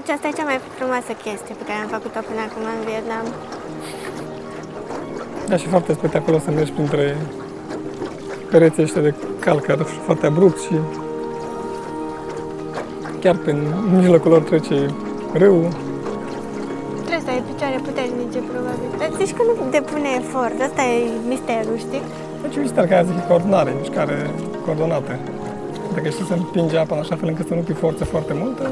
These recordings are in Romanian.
Deci asta e cea mai frumoasă chestie pe care am făcut-o până acum în Vietnam. Da, și foarte spectaculos să mergi printre pereții ăștia de calcar foarte abrupt și chiar pe mijlocul lor trece râul. Trebuie să ai picioare puternice, probabil. Dar zici că nu depune efort, asta e misterul, știi? Deci mister care zic coordonare, mișcare coordonată. Dacă știi să împingi apa în așa fel încât să nu pui forță foarte multă.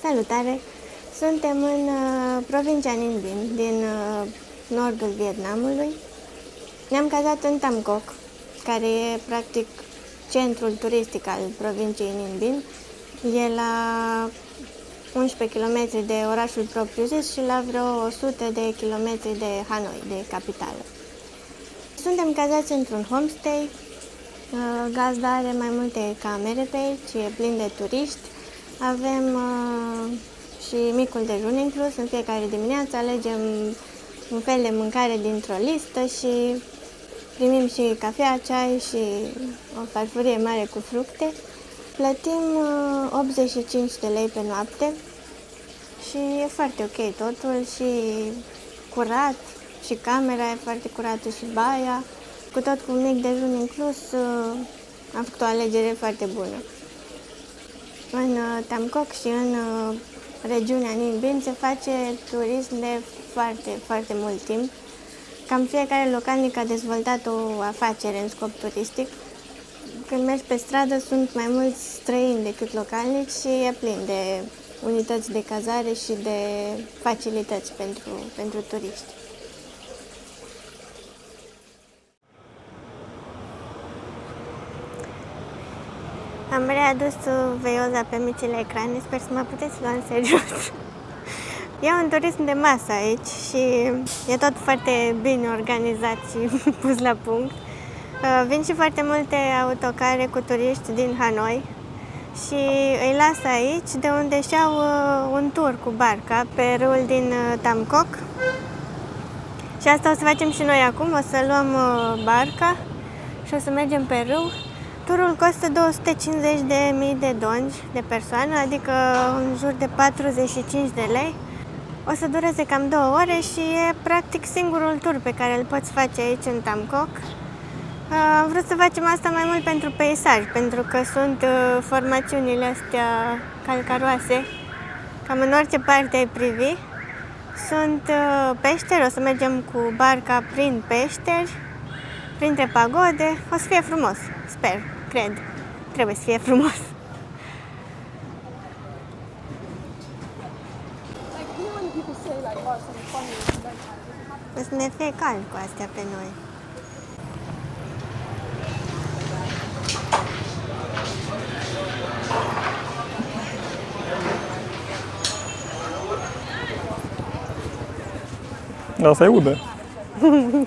Salutare! Suntem în provincia Ninh Binh, din nordul Vietnamului. Ne-am cazat în Tam Coc, care e practic centrul turistic al provinciei Ninh Binh. E la 11 km de orașul propriu-zis și la vreo 100 de kilometri de Hanoi, de capitală. Suntem cazați într-un homestay. Gazda are mai multe camere pe aici, e plin de turiști. Avem și micul dejun inclus. În fiecare dimineață alegem un fel de mâncare dintr-o listă și primim și cafea, ceai și o farfurie mare cu fructe. Plătim 85 de lei pe noapte și e foarte ok totul și curat și camera e foarte curată și baia. Cu tot cu un mic dejun inclus, am făcut o alegere foarte bună. În Tam Coc și în regiunea Ninh Binh se face turism de foarte, foarte mult timp. Cam fiecare localnic a dezvoltat o afacere în scop turistic. Când mergi pe stradă sunt mai mulți străini decât localnici și e plin de unități de cazare și de facilități pentru turiști. Am readus veioza pe micile ecrane, sper să mă puteți lua în serios. E un turism de masă aici și e tot foarte bine organizat și pus la punct. Vin și foarte multe autocare cu turiști din Hanoi și îi lasă aici, de unde și-au un tur cu barca pe râul din Tam Coc. Și asta o să facem și noi acum, o să luăm barca și o să mergem pe râu. Turul costă 250.000 de dongi de persoană, adică în jur de 45 de lei. O să dureze cam 2 ore și e practic singurul tur pe care îl poți face aici în Tam Coc. Am vrut să facem asta mai mult pentru peisaj, pentru că sunt formațiunile astea calcaroase, cam în orice parte ai privi. Sunt peșteri, o să mergem cu barca prin peșteri, printre pagode. O să fie frumos, sper, cred, trebuie să fie frumos. O să ne fie cald cu astea pe noi. Asta e udă.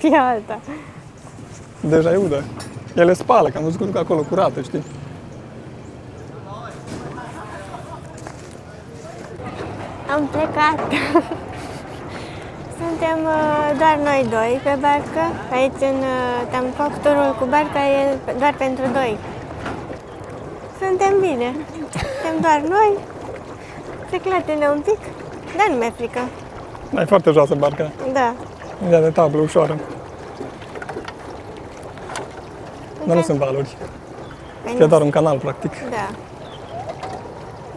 E alta. Deja e udă. Ele spală, că am văzut că duc acolo curată, știi? Am plecat. Suntem doar noi doi pe barcă. Aici în Tam Coc, turul cu barca e doar pentru doi. Suntem bine. Suntem doar noi. Se clatine un pic, dar nu mi-e frică. Da, e foarte joasă barca. Da. E de tablă, ușoară. Dar nu sunt valuri. E doar un canal, practic. Da.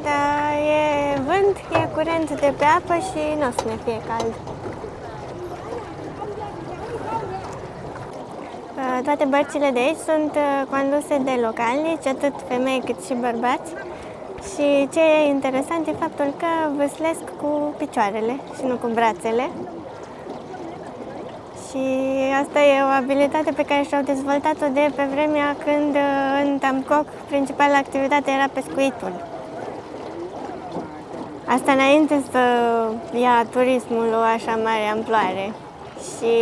Da, e vânt, e curent de pe apă și nu o să ne fie cald. Toate bărcile de aici sunt conduse de localnici, atât femei cât și bărbați. Și ce e interesant e faptul că vâslesc cu picioarele și nu cu brațele. Și asta e o abilitate pe care și-au dezvoltat-o de pe vremea când în Tam Coc principala activitate era pescuitul. Asta înainte să ia turismul o așa mare amploare. Și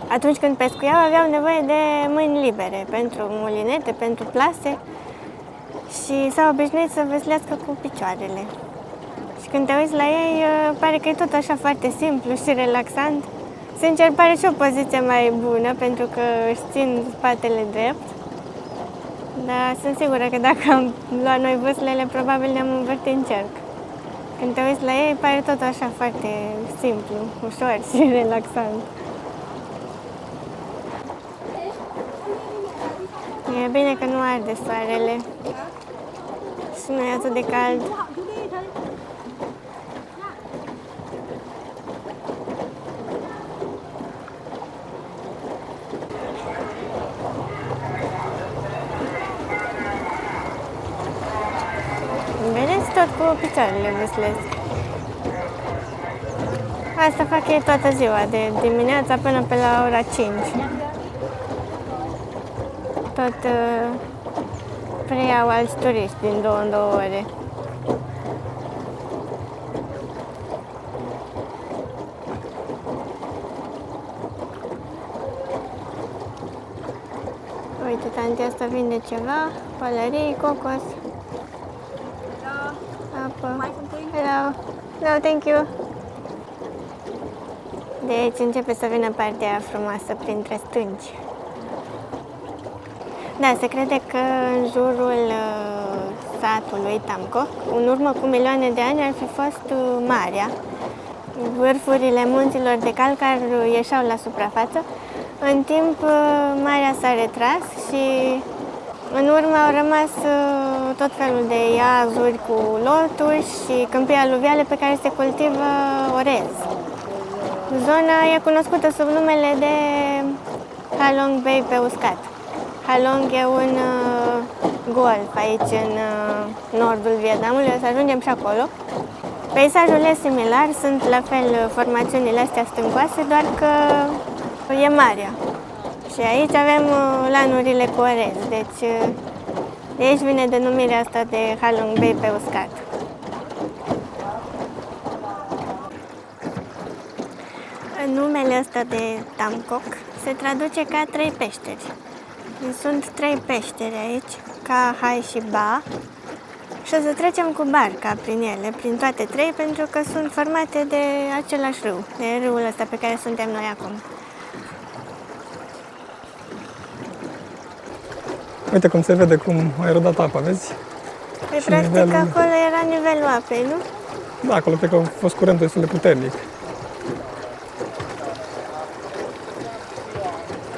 atunci când pescuiau aveau nevoie de mâini libere pentru mulinete, pentru plase și s-au obișnuit să văslească cu picioarele. Și când te uiți la ei, pare că e tot așa foarte simplu și relaxant. Sincer, pare și o poziție mai bună, pentru că își țin spatele drept. Dar sunt sigură că dacă am luat noi vâslele, probabil ne-am învârtit în cerc. Când te uiți la ei, pare tot așa foarte simplu, ușor și relaxant. E bine că nu arde soarele și nu e atât de cald. Vedeți, tot cu picioarele vâslesc. Asta fac ei toată ziua, de dimineața până pe la ora 5. Tot preiau alți turiști din 2 în 2 ore. Uite, tanti asta vinde ceva, pălării, cocos, apă. Hello. No, thank you. De aici începe să vină partea frumoasă printre stânci. Da, se crede că în jurul satului Tamco, în urmă cu milioane de ani, ar fi fost marea. Vârfurile munților de calcar ieșeau la suprafață. În timp, marea s-a retras și în urmă au rămas tot felul de iazuri cu loturi și câmpii aluviale pe care se cultivă orez. Zona e cunoscută sub numele de Halong Bay pe uscat. Halong e un golf aici în nordul Vietnamului, o să ajungem și acolo. Peisajul e similar, sunt la fel formațiunile astea stâncoase, doar că e marea. Și aici avem lanurile cu orez, deci de aici vine denumirea asta de Halong Bay pe uscat. Numele ăsta de Tam Coc se traduce ca 3 peșteri. Sunt 3 peșteri aici, Ca, Hai și Ba. Și o să trecem cu barca prin ele, prin toate 3, pentru că sunt formate de același râu, de râul ăsta pe care suntem noi acum. Uite cum se vede cum a erodat apa, vezi? Păi, Și practic, nivelul... acolo era nivelul apei, nu? Da, acolo cred că a fost curentul destul de puternic.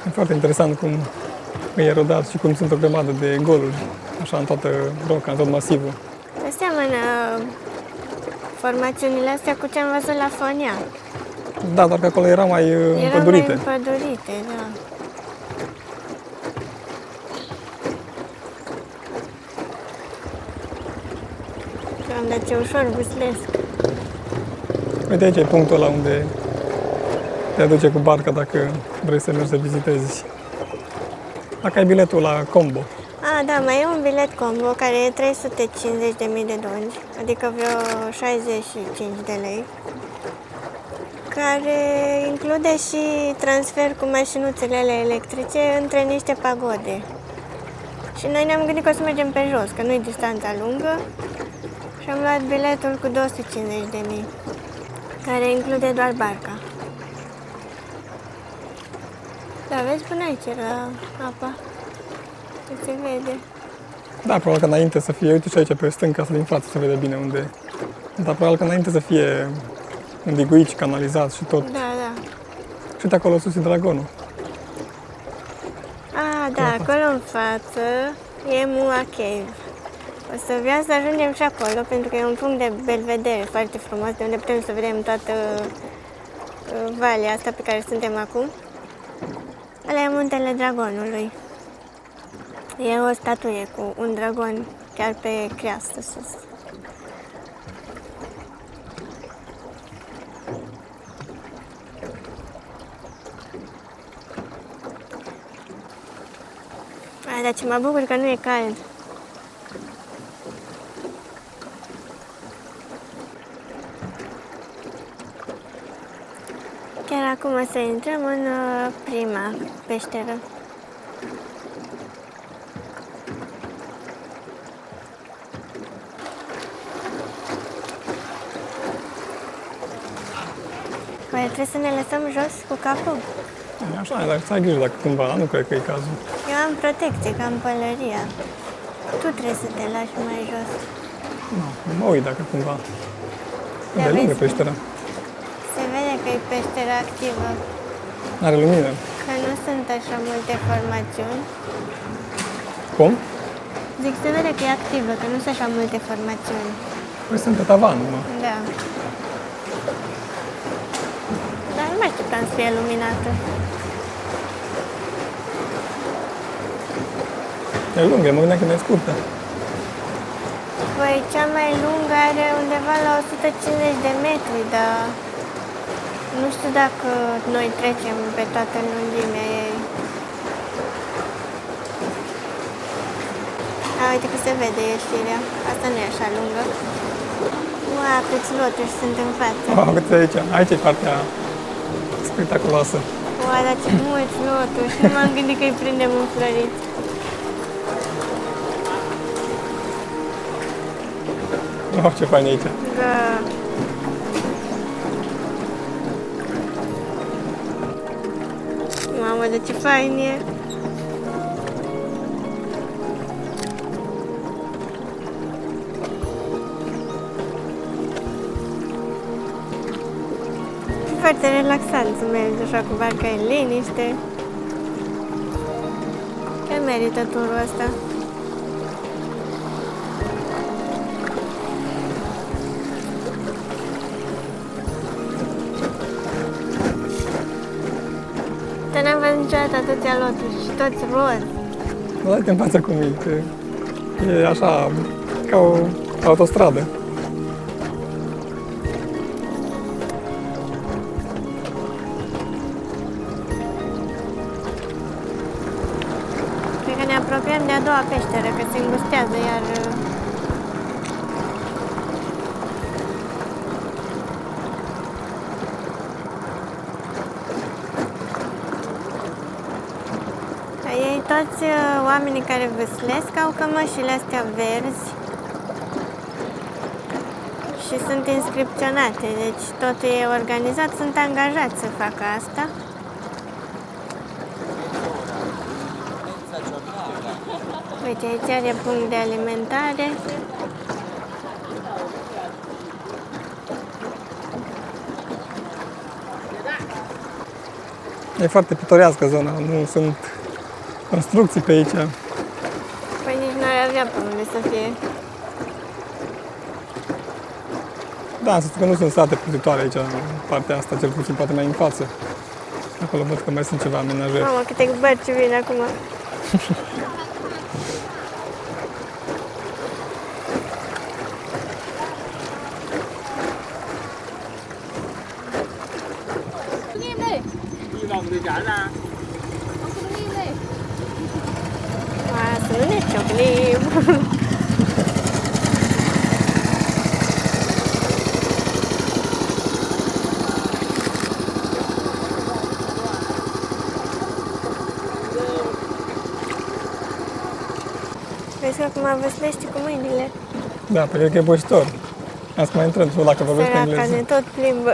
E foarte interesant cum e erodat și cum sunt o grămadă de goluri, așa în toată roca, în tot masivul. Seamănă formațiunile astea cu ce am văzut la Fonia. Da, doar că acolo era mai împădurite. Erau mai împădurite, da. Doamne, ce ușor vâslesc. Uite, aici e punctul ăla unde te aduce cu barca dacă vrei să mergi să vizitezi. Dacă ai biletul la combo. Ah, da, mai e un bilet combo care e 350.000 de doni, adică vreo 65 de lei, care include și transfer cu mașinuțele electrice între niște pagode. Și noi ne-am gândit că o să mergem pe jos, că nu-i distanța lungă, și am luat biletul cu 250.000, care include doar barca. Da, vezi, până aici era apa. Se vede. Da, probabil că înainte să fie, uite și aici pe stânca asta din față se vede bine unde. Dar probabil că înainte să fie îndiguit și canalizat și tot. Da, da. Și uite acolo sus e dragonul. Ah, da, acolo în față e Mua Cave. O să vreau să ajungem și acolo, pentru că e un punct de belvedere foarte frumos, de unde putem să vedem toată valea asta pe care suntem acum. Ăla e Muntele Dragonului. E o statuie cu un dragon chiar pe creastă sus. Ai, dar ce mă bucur că nu e cald. Chiar acum o să intrăm în prima peșteră. Păi trebuie să ne lăsăm jos cu capul. E așa, dacă să ai grijă dacă cumva, nu cred că e cazul. Eu am protecție, ca în pălăria. Tu trebuie să te lași mai jos. Nu, mă uit dacă cumva. Ia De lungă vezi. peștera. Se vede că e peșteră activă, Are lumină. că nu sunt așa multe formațiuni. Cum? Zic, se vede că e activă, că nu sunt așa multe formațiuni. Păi sunt pe tavan, mă. Da. Dar nu mai așteptam să fie luminată. E lungă, mă gândeam că e scurtă. Păi cea mai lungă are undeva la 150 de metri, dar nu știu dacă noi trecem pe toată lungimea ei. A, uite că se vede ieșirea. Asta nu e așa lungă. Ua, câți lotuși sunt în față. Oh, uite aici. Aici e partea spectaculoasă. Ua, dar ce mulți lotuși. Nu m-am gândit că îi prindem înfloriți. Oh, ce fain e aici. Da. Mamă, de ce fain e. Foarte relaxant să mergi așa cu barca în liniște. Chiar merită turul ăsta. Dar n-am văzut niciodată atâția lotuși și toți roz. Dă-te în față cu mine, că e așa, ca o autostradă. Cred că ne apropiem de a doua peșteră, că se îngustează iar. Ei toți oamenii care vâslesc au cămășile astea verzi și sunt inscripționate, deci totul e organizat, sunt angajați să facă asta. Uite, aici are punct de alimentare. E foarte pitorească zona, nu sunt construcții pe aici. Păi nici n-ar avea pe unde să fie. Da, să spun că nu sunt sate plutitoare aici, în partea asta, cel puțin poate mai în față. Acolo văd că mai sunt ceva amenajări. Mamă, câte bărci vin acum. Să nu ne ciocnim. Vezi că acum văslești cu mâinile. Da, pe cred că e boșitor. Asta mai intrăm tu dacă vorbești Săraca, engleză. ne tot plimbă.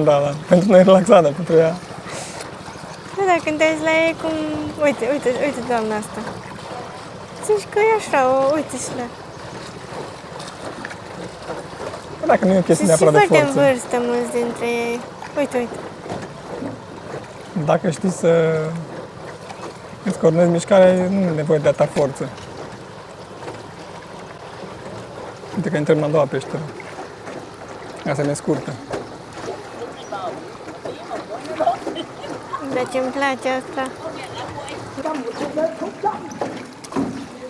Da, da. Pentru noi e relaxantă, pentru ea. Da, dar când te uiți la ei cum... Uite doamna asta. Zici că e așa, uite și la... Dacă nu e o chestie Sunt și neapărat de foarte în forță. vârstă mulți dintre ei. Uite. Dacă știi să îți coordonezi mișcarea, nu e nevoie de atâta forță. Uite că intrăm în a doua peșteră. Asta e scurtă. Dar ce-mi place asta.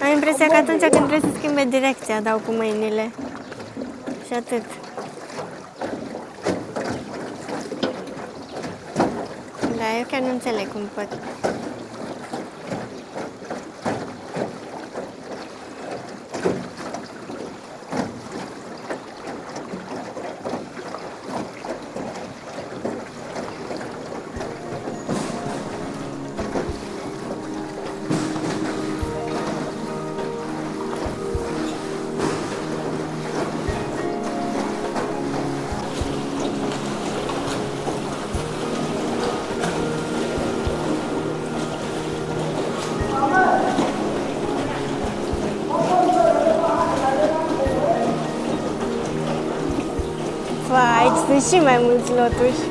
Am impresia că atunci când trebuie să schimbe direcția, dau cu mâinile. Și atât. Da, eu chiar nu înțeleg cum pot. sunt și mai mulți lotuși.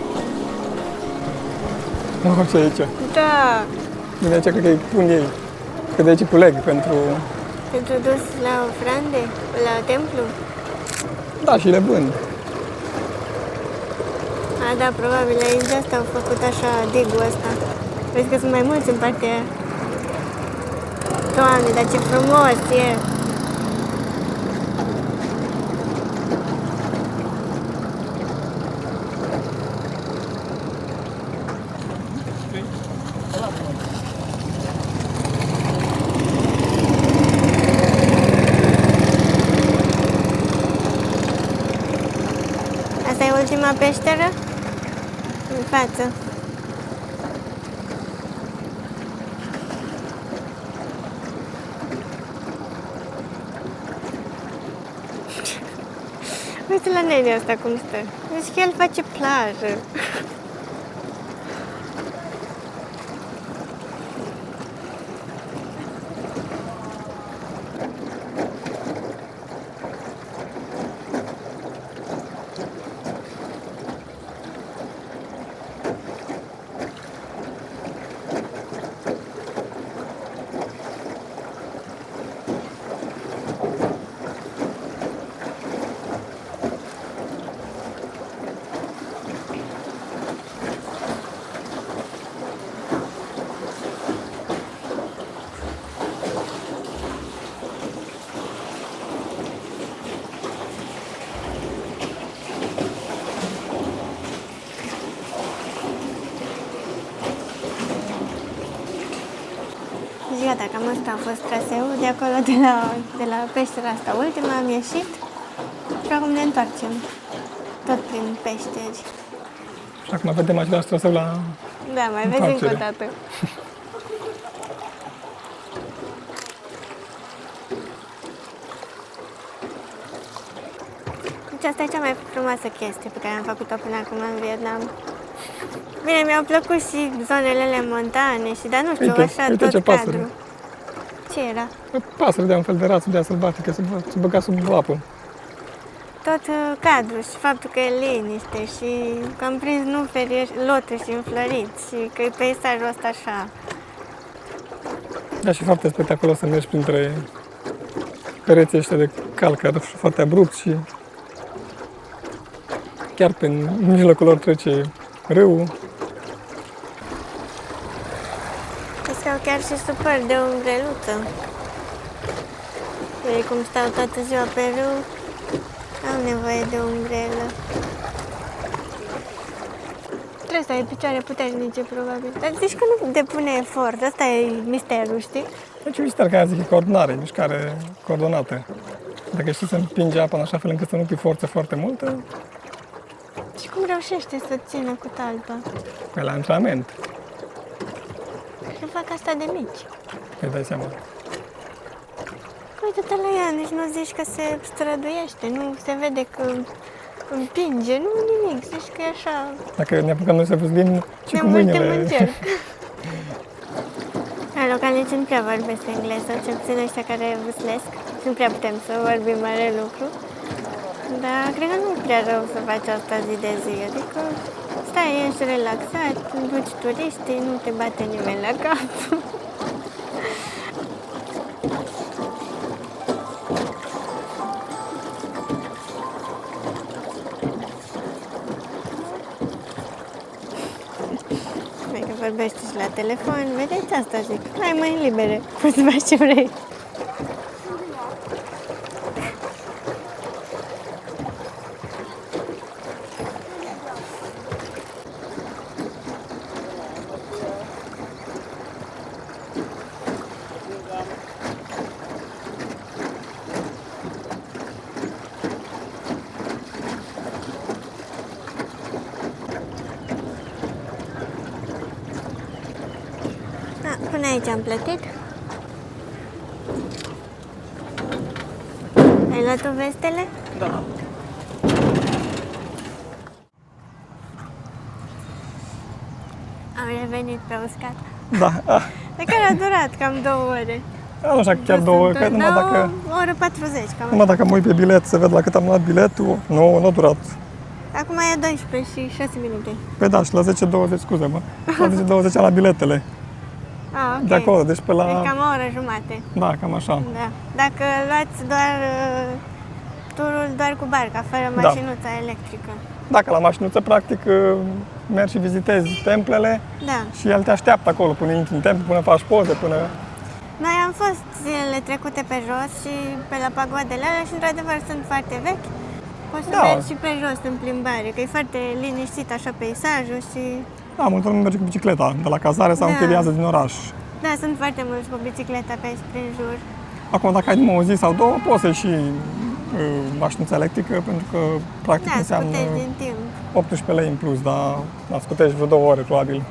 Nu, ce aici? Da, Din aici cred că îi pun ei. Că de aici culeg pentru... pentru dus la ofrande, la templu. Da, și le vând. A, da, probabil aici de asta au făcut așa digul ăsta. Vezi că sunt mai mulți în partea aia. Doamne, dar ce frumos e! Asta e ultima peșteră? În față. Uite la nenea asta cum stă. Deci că el face plajă. Deci gata, cam asta a fost traseul. De acolo, de la peștera asta ultima, am ieșit și acum ne întoarcem. Tot prin peșteri. Și acum vedem același traseu la... Da, mai vezi încă o dată. Deci asta e cea mai frumoasă chestie pe care am făcut-o până acum în Vietnam. Bine, mi-au plăcut și zonele montane și, dar nu știu, Uite, așa, uite tot ce pasăre. cadrul. Ce era? Pasăre de un fel de rață de aia sălbatică, se băga sub apă. Tot cadrul și faptul că e liniște și că am prins nuferi, lotuși înfloriți și că e peisajul ăsta așa. Da, și foarte spectaculos să mergi printre pereții ăștia de calcar foarte abrupt și chiar pe mijlocul lor trece râul. Stau chiar și super de umbreluță. Ei cum stau toată ziua pe râu, am nevoie de umbrelă. Trebuie să ai picioare puternice, probabil. Dar zici că nu depune efort, asta e misterul, știi? Deci mișcare, care zic, e coordonare, e mișcare coordonată. Dacă știi să împingi apa în așa fel încât să nu pui forță foarte multă, Și cum reușește să țină cu talpa? e la antrenament. Și fac asta de mici. Îi dai seama. Uite-te la ea, nici nu zici că se străduiește, nu se vede că împinge, nu nimic, zici că e așa. Dacă ne apucăm noi să văzlim și Ne cu multe mâinile. în cerc. Localnicii nu prea vorbesc engleză, cel puțin ăștia care vâslesc. Nu prea putem să vorbim mare lucru. Dar cred că nu e prea rău să faci asta zi de zi. Adică stai, ești relaxat, duci turiștii, nu te bate nimeni la cap. Dacă vorbești și la telefon, vedeți asta zic. Ai mâini libere, poți să faci ce vrei. Până aici am plătit. Ai luat tu vestele? Da. Am revenit pe uscat. Da. De care a durat cam 2 ore. Nu așa, chiar două, că numai dacă... O oră 40, cam Numai dacă mă uit pe bilet să ved la cât am luat biletul, nu a durat Acum e 12 și 6 minute. Păi da, și la 10:20, scuze-mă, la 10:20 la biletele. Ah, ok. De acolo, deci pe la... Deci cam o oră jumate. Da, cam așa. Da. Dacă luați doar turul doar cu barca, fără Da. mașinuța electrică. Dacă la mașinuță, practic, mergi și vizitezi templele Da. și el te așteaptă acolo până intri în templu, până faci poze, până... Noi am fost zilele trecute pe jos și pe la pagoadele alea și într-adevăr sunt foarte vechi. Poți să Da. mergi și pe jos în plimbare, că e foarte liniștit așa peisajul și... Da, multă lume merge cu bicicleta de la cazare sau Da. închiriază din oraș. Da, sunt foarte mulți cu bicicleta pe aici prin jur. Acum, dacă ai numai o zi sau două, poți să ieși mașinuța electrică, pentru că, practic, Da, înseamnă scutești din timp. 18 lei în plus, dar scutești vreo 2 ore, probabil.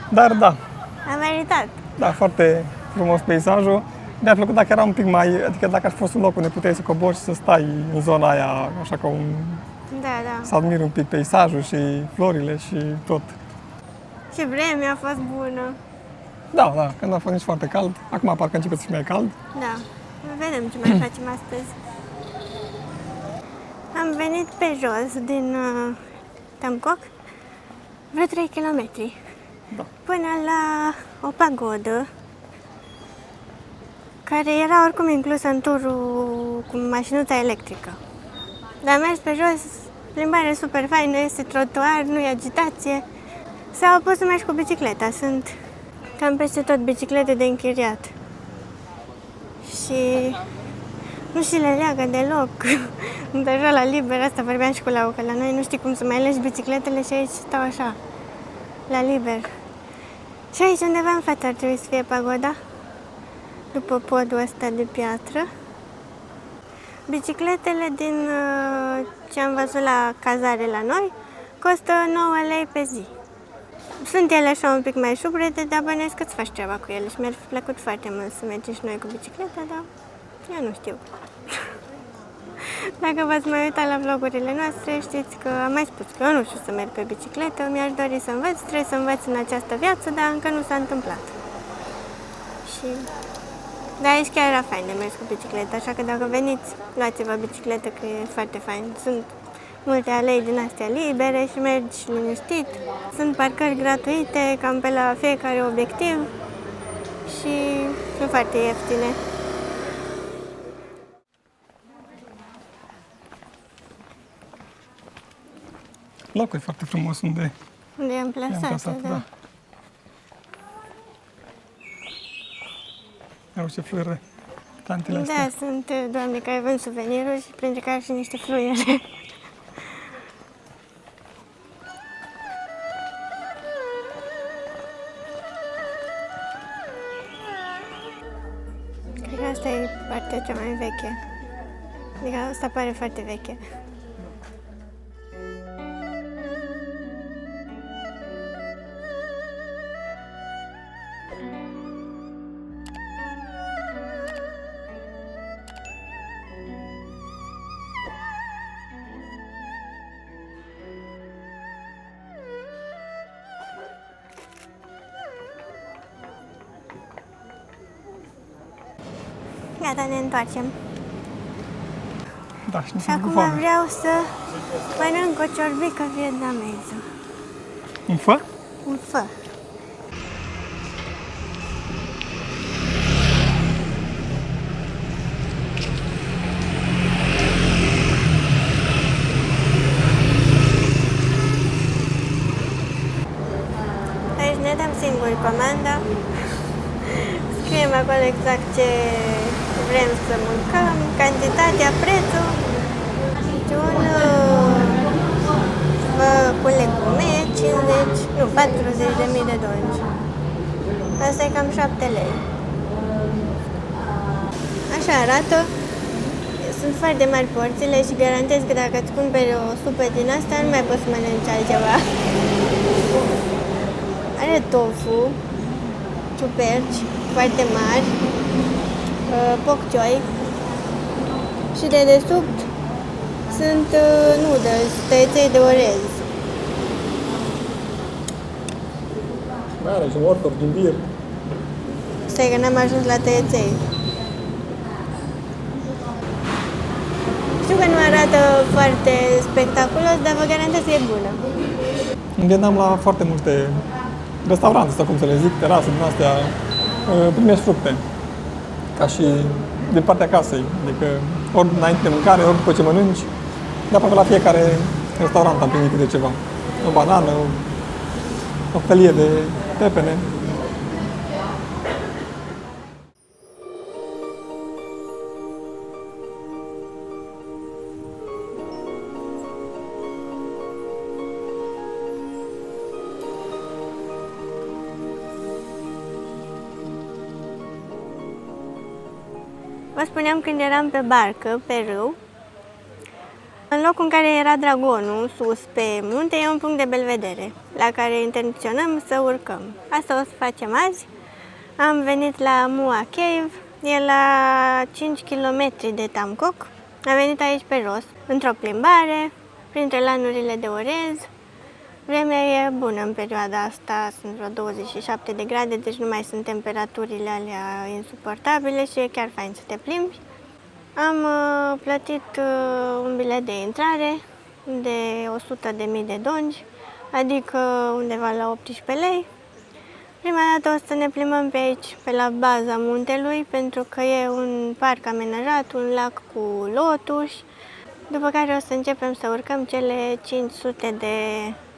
Dar, da, A meritat. da, foarte frumos peisajul. Mi-a plăcut dacă era un pic mai, adică dacă ar fi fost un loc unde puteai să cobori și să stai în zona aia, așa ca un, Da, da. să admiri un pic peisajul și florile și tot. Și vremea a fost bună. Da, da, când a fost nici foarte cald. Acum parcă începe să fie mai cald. Da. Vedem ce mai facem astăzi. Am venit pe jos din Tamcoc, vreo 3 km, Da. până la o pagodă, care era oricum inclusă în turul cu mașinuța electrică. Dar am mers pe jos, plimbare super faină, este trotuar, nu e agitație. Sau poți să mergi cu bicicleta, sunt cam peste tot biciclete de închiriat. Și nu și le leagă deloc. Deja la liber, asta vorbeam și cu Lau, că la noi nu știi cum să mai legi bicicletele și aici stau așa, la liber. Și aici undeva în față ar trebui să fie pagoda, după podul ăsta de piatră. Bicicletele din ce am văzut la cazare la noi costă 9 lei pe zi. Sunt ele așa un pic mai șubrede, dar bănuiesc că îți faci treaba cu ele și mi-ar fi plăcut foarte mult să mergem și noi cu bicicleta, dar eu nu știu. Dacă v-ați mai uitat la vlogurile noastre, știți că am mai spus că eu nu știu să merg pe bicicletă, mi-aș dori să învăț, trebuie să învăț în această viață, dar încă nu s-a întâmplat. Și... Dar aici chiar era fain de mers cu bicicleta, așa că dacă veniți, luați-vă bicicletă, că e foarte fain. Sunt multe alei din astea libere și mergi liniștit. Sunt parcări gratuite, cam pe la fiecare obiectiv și sunt foarte ieftine. Locul e foarte frumos unde Unde am i-am plasat, plasat, da. da. Au ce fluiere plantele astea. Da, sunt doamne care vând suveniruri și printre care și niște fluiere. Cred că asta e partea cea mai veche. Adică asta pare foarte veche. Gata, ne întoarcem. Da, și nu Și sunt cu acum foame. vreau să mănânc o ciorbică vietnameză. Un fă? Un fă. Aici ne dăm singuri comanda. Scriem acolo exact ce vrem să mâncăm, cantitatea, prețul. Și un fă cu legume, 50, nu, 40.000 de dolci. Asta e cam 7 lei. Așa arată. Sunt foarte mari porțiile și garantez că dacă îți cumperi o supă din asta, nu mai poți să mănânci altceva. Are tofu, ciuperci foarte mari, bok choy și de desubt sunt noodles, tăieței de orez. Da, are și morcov din bir. Stai că n-am ajuns la tăieței. Știu că nu arată foarte spectaculos, dar vă garantez că e bună. În Vietnam, la foarte multe restaurante, sau cum să le zic, terase din astea, primești fructe. Ca și din partea casei. Adică ori înainte de mâncare, ori după ce mănânci. De aproape la fiecare restaurant am primit câte ceva. O banană, o felie de pepene. Vă spuneam când eram pe barcă, pe râu, în locul în care era dragonul, sus pe munte, e un punct de belvedere, la care intenționăm să urcăm. Asta o să facem azi. Am venit la Mua Cave, e la 5 km de Tam Coc. Am venit aici pe jos, într-o plimbare, printre lanurile de orez. Vremea e bună în perioada asta, sunt vreo 27 de grade, deci nu mai sunt temperaturile alea insuportabile și e chiar fain să te plimbi. Am plătit un bilet de intrare de 100.000 de dongi, adică undeva la 18 lei. Prima dată o să ne plimbăm pe aici, pe la baza muntelui, pentru că e un parc amenajat, un lac cu lotuși, după care o să începem să urcăm cele 500 de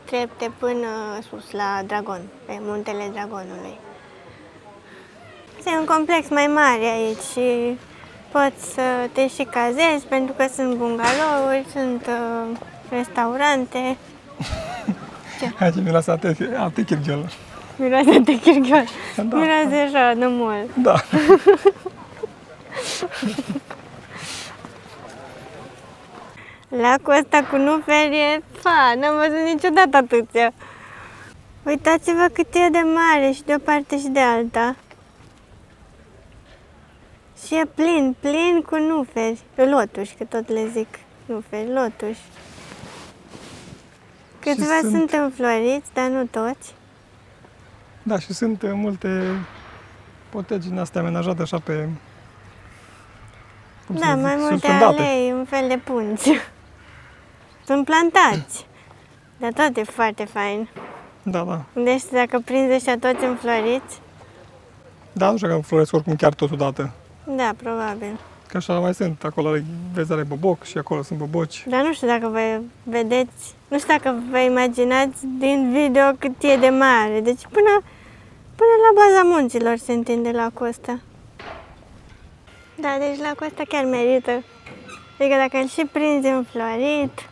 trepte până sus la Dragon, pe muntele Dragonului. E un complex mai mare aici și poți să te și cazezi pentru că sunt bungalouri, sunt restaurante. Ce? Hai ce miroase a techirghiol. Miroase a techirghiol. Da. Miroase așa, de mult. Da. Lacul ăsta cu nuferi e, n-am văzut niciodată atâția. Uitați-vă cât e de mare și de o parte și de alta. Și e plin, plin cu nuferi. Lotuși, că tot le zic nuferi, lotuși. Câțiva sunt înfloriți, dar nu toți. Da, și sunt multe potegi din astea amenajate așa pe... cum să Da, zic, mai multe suspendate. alei, un fel de punți. Sunt plantați, dar tot e foarte fain. Da, da. Deci dacă prinzi ăștia toți înfloriți, Da, nu știu că floresc oricum chiar totodată. da, probabil. Că așa mai sunt, acolo vezi are boboc și acolo sunt boboci. Dar nu știu dacă vă vedeți, nu știu dacă vă imaginați din video cât e de mare. Deci până la baza munților se întinde lacul ăsta. Da, deci lacul ăsta chiar merită. Adică dacă îl și prinzi înflorit,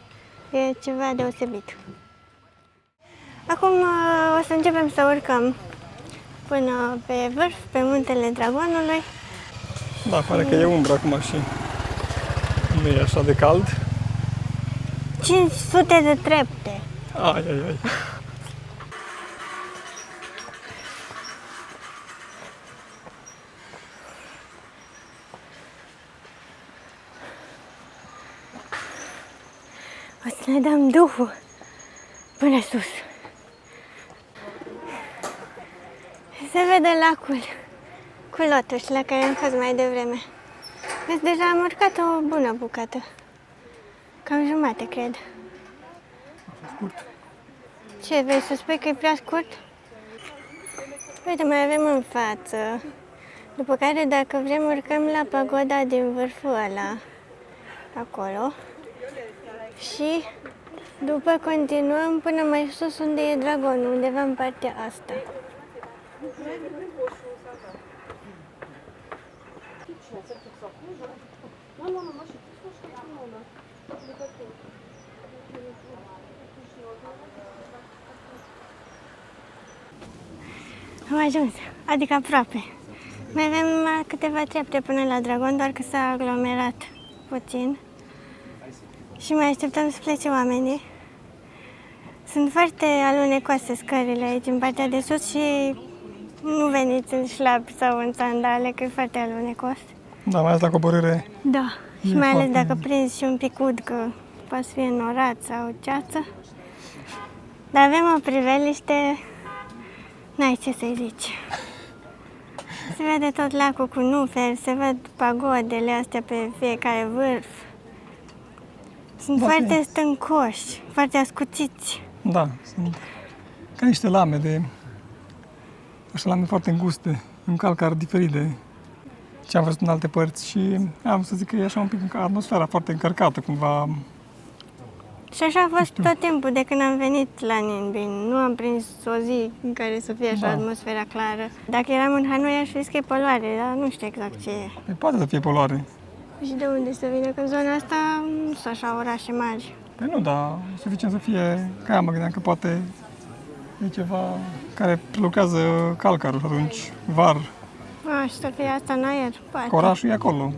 e ceva deosebit. Acum o să începem să urcăm până pe vârf, pe muntele Dragonului. Da, pare că e umbră acum și nu e așa de cald. 500 de trepte. Ai, ai, ai. O să ne dăm duhul până sus. Se vede lacul cu lotuși la care am fost mai devreme. Deci deja am urcat o bună bucată. Cam jumate, cred. Scurt. Ce, vrei să spui că e prea scurt? Uite, mai avem în față. După care, dacă vrem, urcăm la pagoda din vârful ăla. Acolo. Și după continuăm până mai sus unde e dragonul, undeva în partea asta. Am ajuns, adică aproape. Mai avem câteva trepte până la dragon, doar că s-a aglomerat puțin. Și mai așteptăm să plece oamenii. Sunt foarte alunecoase scările aici, în partea de sus și nu veniți în șlapi sau în sandale, că e foarte alunecos. Da, mai ales la coborâre. Da, și E mai ales foarte- dacă prinzi și un pic ud, că poate să fie înorat sau ceață. Dar avem o priveliște, n-ai ce să-i zici. Se vede tot lacul cu nuferi, se văd pagodele astea pe fiecare vârf. Sunt Dacă- foarte stâncoși, foarte ascuțiți. Da, sunt ca niște lame lame foarte înguste, un calcar diferit de ce am văzut în alte părți și am să zic că e așa un pic atmosfera foarte încărcată cumva. Și așa a fost tot timpul de când am venit la Ninh. Nu am prins o zi în care să fie așa Da. atmosfera clară. Dacă eram în Hanoi aș fi zis că e poluare, dar nu știu exact ce e. Păi poate să fie poluare. Și de unde să vină? Că în zona asta nu sunt așa orașe mari. Păi nu, dar e suficient să fie, ca aia mă gândeam că poate e ceva care lucrează calcarul și atunci var, Și să fie asta în aer, poate. că orașul e acolo.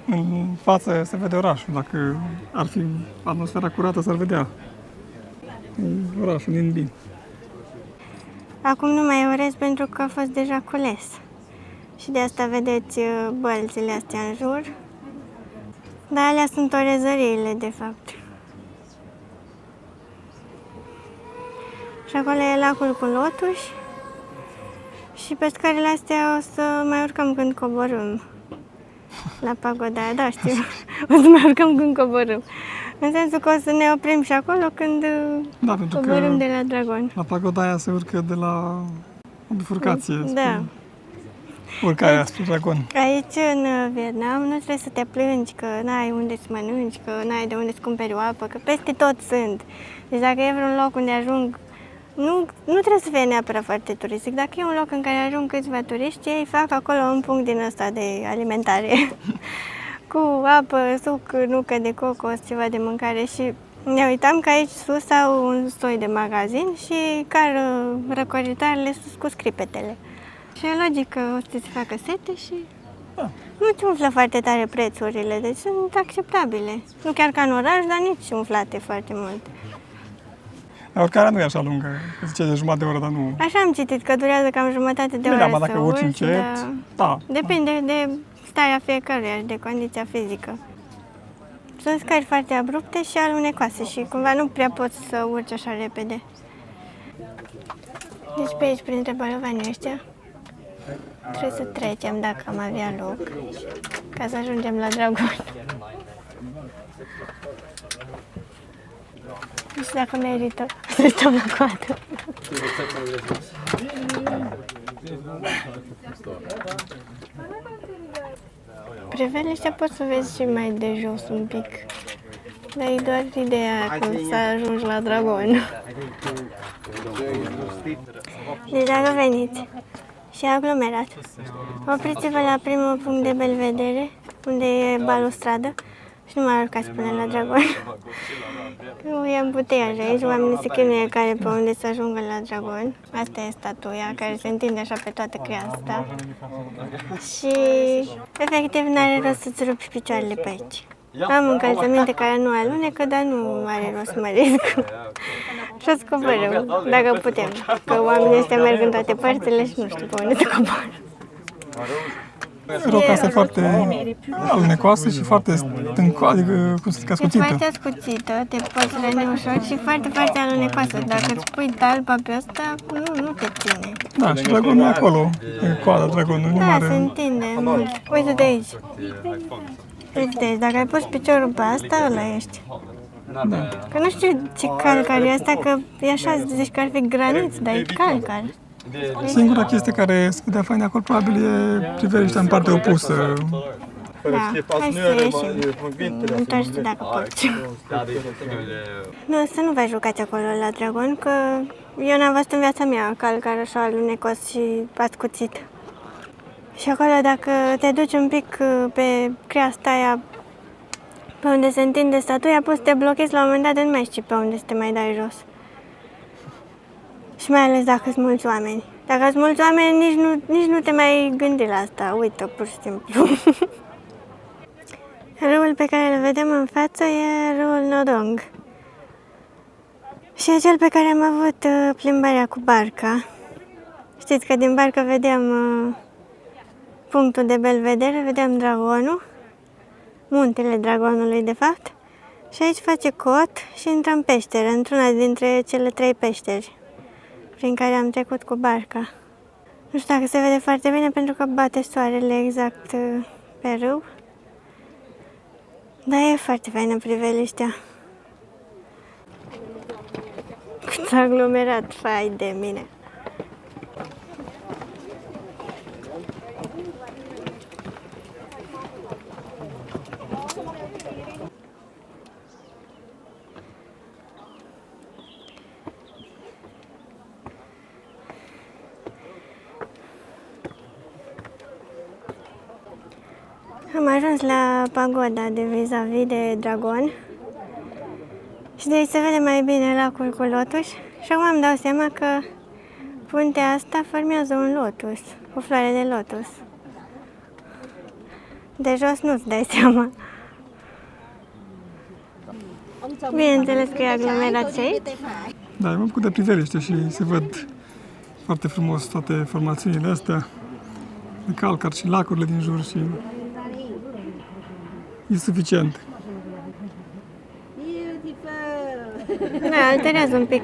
În față se vede orașul, dacă ar fi atmosfera curată s-ar vedea orașul din Bin. Acum nu mai orez pentru că a fost deja cules. Și de asta vedeți bălțile astea în jur. Dar alea sunt orezăriile, de fapt. Și acolo e lacul cu lotuși. Și pe scările astea o să mai urcăm când coborâm. La pagoda aia, da, știu. O să mai urcăm când coborâm. În sensul că o să ne oprim și acolo când Da, pentru că coborâm de la Dragon. la pagoda aia se urcă de la o bifurcație. Da. Urcarea spre Dragon. Aici, în Vietnam, nu trebuie să te plângi că n-ai unde să mănânci, că n-ai de unde să cumperi o apă, că peste tot sunt. Deci dacă e vreun loc unde ajung, nu trebuie să fie neapărat foarte turistic. Dacă e un loc în care ajung câțiva turiști, ei fac acolo un punct din ăsta de alimentare. Cu apă, suc, nucă de cocos, ceva de mâncare și ne uitam că aici sus au un soi de magazin și car răcoritarele sus cu scripetele. Și e logic că o să se facă sete și Da. nu-ți umflă foarte tare prețurile, deci sunt acceptabile. Nu chiar ca în oraș, dar nici umflate foarte mult. Dar urcarea nu e așa lungă, că zice de jumătate de oră, dar nu... Așa am citit că durează cam jumătate de Bine, oră da, să dacă urci încet, da. Depinde de starea fiecăruia și de condiția fizică. Sunt scări foarte abrupte și alunecoase și cumva nu prea poți să urci așa repede. Deci pe aici, printre balovanii ăștia, trebuie să trecem dacă am avea loc, ca să ajungem la Dragon. Nu știu dacă merită să stăm la coadă. Privele ăștia poți să vezi și mai de jos un pic. Dar e doar ideea cum să ajungi la Dragon. Deci dacă veniți și aglomerat, opriți-vă la primul punct de belvedere, unde e balustradă, și nu mai urcați până la Dragon. Nu e ambuteiaj aici, oamenii se chinuie care pe unde să ajungă la Dragon. Asta e statuia care se întinde așa pe toată creasta. Și efectiv n-are rost să-ți rupi picioarele pe aici. Am încălțăminte care nu alunecă, dar nu are rost să mă risc. Și o să coborâm, dacă putem. Că oamenii ăștia merg în toate părțile și nu știu pe unde să coboră. Roca asta e foarte alunecoasă și foarte stâncoasă, adică cum să zic, E ascuțită. foarte ascuțită, te poți răni ușor și foarte, foarte alunecoasă. Dacă îți pui talpa pe asta, nu te ține. Da, și dragonul e acolo, e coada dragonului, nu Da, are... se întinde mult. Uite de aici. Uite de aici, dacă ai pus piciorul pe asta, ăla ești. Da. Că nu știu ce calcar e asta, că e așa, zici că ar fi granit, dar e calcar. Singura chestie care se vedea fain de acolo probabil e priveliștea în partea opusă. Da, hai să ieșim. Întorci dacă poți. Nu, să nu vă jucați acolo la Dragon, că eu n-am văzut în viața mea calcar așa alunecos și ascuțit. Și acolo, dacă te duci un pic pe creasta aia, pe unde se întinde statuia, poți să te blochezi la un moment dat de nu mai știi pe unde să te mai dai jos. Și mai ales dacă sunt mulți oameni. Dacă sunt mulți oameni, nici nu te mai gândi la asta. Uită, pur și simplu. Râul pe care îl vedem în față e râul Nodong. Și e cel pe care am avut plimbarea cu barca. Știți că din barcă vedeam punctul de belvedere, vedeam dragonul, muntele dragonului de fapt. Și aici face cot și intră în peșteră, într-una dintre cele 3 peșteri prin care am trecut cu barca. Nu știu dacă se vede foarte bine pentru că bate soarele exact pe râu. Da, e foarte faină priveliștea. Cât s-a aglomerat, fai de mine. Am ajuns la pagoda de vis-a-vis de Dragon și de aici se vede mai bine lacul cu lotus și acum îmi dau seama că puntea asta formează un lotus, o floare de lotus. De jos nu-ți dai seama. Bineînțeles că e aglomerat și aici. Da, m-am făcut de priveliște și se văd foarte frumos toate formațiunile astea de calcar și lacurile din jur și e suficient. Da, alterează un pic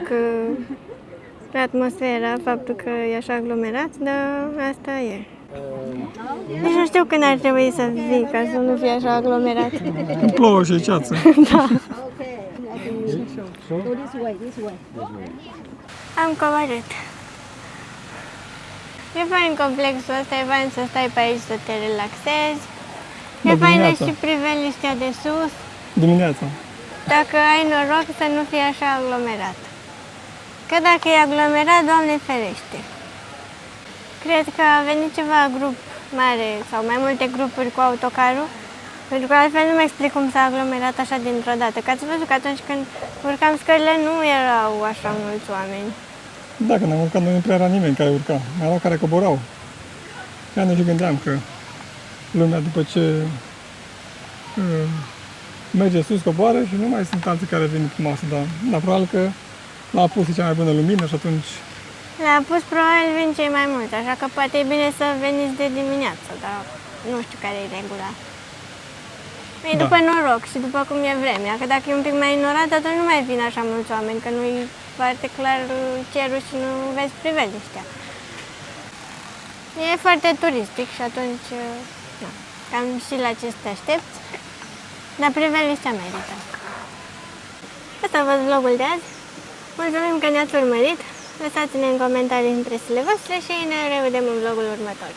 atmosfera, faptul că e așa aglomerat, dar asta e. Deci nu știu când ar trebui să vii ca să nu fie așa aglomerat. Când plouă și e ceață. Da. Go this way, this way. Am coborât. E fain complexul ăsta, e fain să stai pe aici să te relaxezi. E Da, faină dimineața. și priveliștea de sus, Dimineața. dacă ai noroc să nu fie așa aglomerat. Că dacă e aglomerat, Doamne ferește. Cred că a venit ceva grup mare sau mai multe grupuri cu autocarul, pentru că altfel nu-mi explic cum s-a aglomerat așa dintr-o dată. Că ați văzut că atunci când urcam scările nu erau așa mulți oameni. Da, când am urcat noi nu prea era nimeni care urca. Mai erau care coborau. Chiar nu și gândeam că lumea după ce merge sus, coboară și nu mai sunt alții care vin cu masă, dar da, probabil că l-a pus cea mai bună lumină și atunci Le-a pus probabil vin cei mai mulți, așa că poate e bine să veniți de dimineață, dar nu știu care e regula. E Da. după noroc și după cum e vremea, că dacă e un pic mai înorat, atunci nu mai vin așa mulți oameni, că nu-i foarte clar cerul și nu vezi priveliștea. E foarte turistic și atunci, na, cam și la ce să te aștepți, dar priveliștea merită. Asta a fost vlogul de azi. Mulțumim că ne-ați urmărit. Lăsați-ne în comentarii impresiile voastre și ne revedem în vlogul următor.